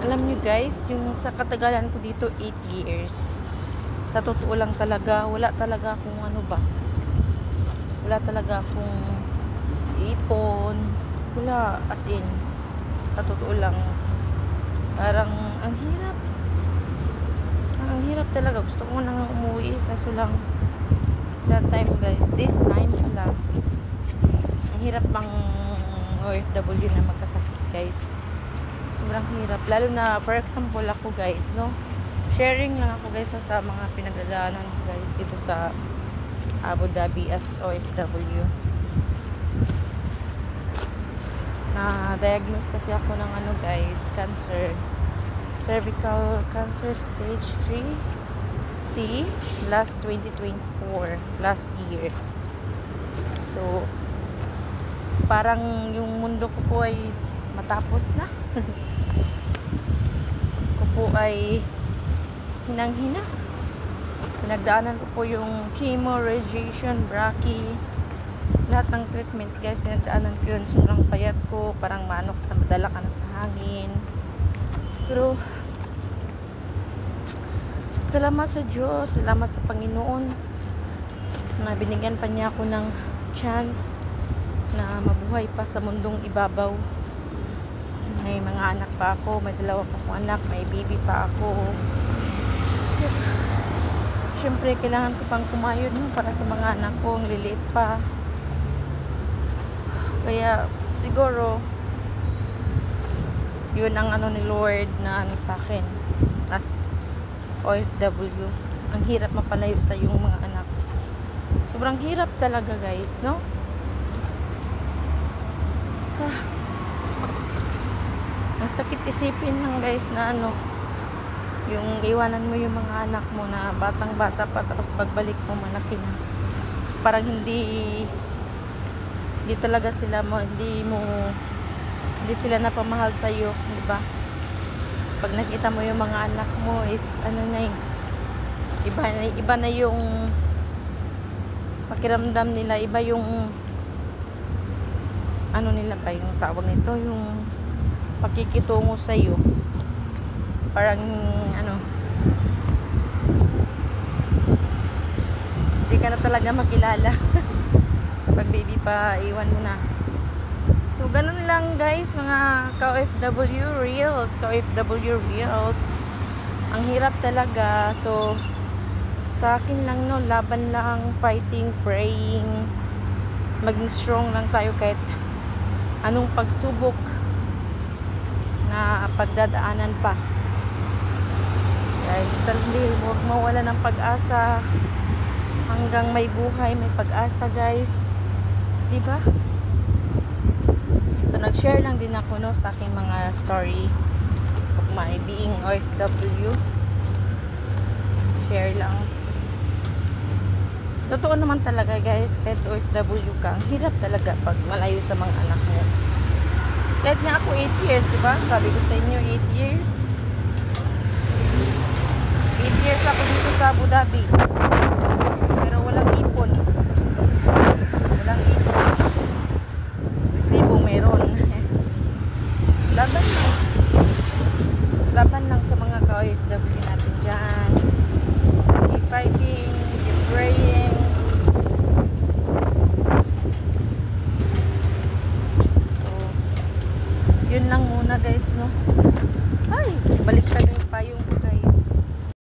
Alam nyo guys, yung sa katagalan ko dito 8 years. Sa totoo lang talaga, wala talaga akong ano ba. Wala talaga akong ipon. Wala, as in. Sa totoo lang. Parang ang hirap. Ang hirap talaga. Gusto ko nang umuwi. Kaso lang, that time guys, this time pala. Ang hirap bang OFW na magkasakit guys. Sobrang hirap. Lalo na, for example, ako guys, no? Sharing lang ako guys no, sa mga pinagdadaanan ko guys dito sa Abu Dhabi as OFW. Na-diagnose kasi ako ng ano guys, cancer. Cervical cancer stage 3C last 2024. Last year. So, parang yung mundo ko po ay matapos na. Ko po ay hinang-hina. Pinagdaanan ko po yung chemo, radiation, brachy, lahat ng treatment guys, pinagdaanan ko yun. Sobrang payat ko, parang manok na madala ka na sa hangin. Pero salamat sa Diyos, salamat sa Panginoon na binigyan pa niya ako ng chance na mabuhay pa sa mundong ibabaw. May mga anak pa ako, may dalawa pa akong anak, may baby pa ako. Siyempre, kailangan ko pang kumayod para sa mga anak ko, ang liliit pa. Kaya, siguro, yun ang ano ni Lord na ano sa akin, as OFW. Ang hirap mapalayo sa yung mga anak. Sobrang hirap talaga guys, no? Masakit isipin lang guys na ano, yung iwanan mo yung mga anak mo na batang bata pa, tapos pagbalik mo malaki na. Parang hindi talaga sila hindi sila napamahal sa iyo, di ba? Pag nakita mo yung mga anak mo is ano na iba na yung pakiramdam nila, iba yung ano nila ba yung tawag nito, yung pakikitungo sa iyo. Parang ano, hindi ka na talaga makilala. Pag baby pa, iwan mo na. So ganun lang guys, mga ka-OFW reels, ang hirap talaga. So sa akin lang no, laban lang, fighting, praying, maging strong lang tayo kahit anong pagsubok na pagdadaanan pa. Kahit hindi, huwag mawala ng pag-asa. Hanggang may buhay, may pag-asa guys, diba? So nag-share lang din ako no sa aking mga story of my being OFW. Share lang. Totoo naman talaga guys, kahit OFW ka, ang hirap talaga pag malayo sa mga anak mo. Kahit nga ako 8 years, diba? Sabi ko sa inyo, 8 years. 8 years ako dito sa Abu Dhabi.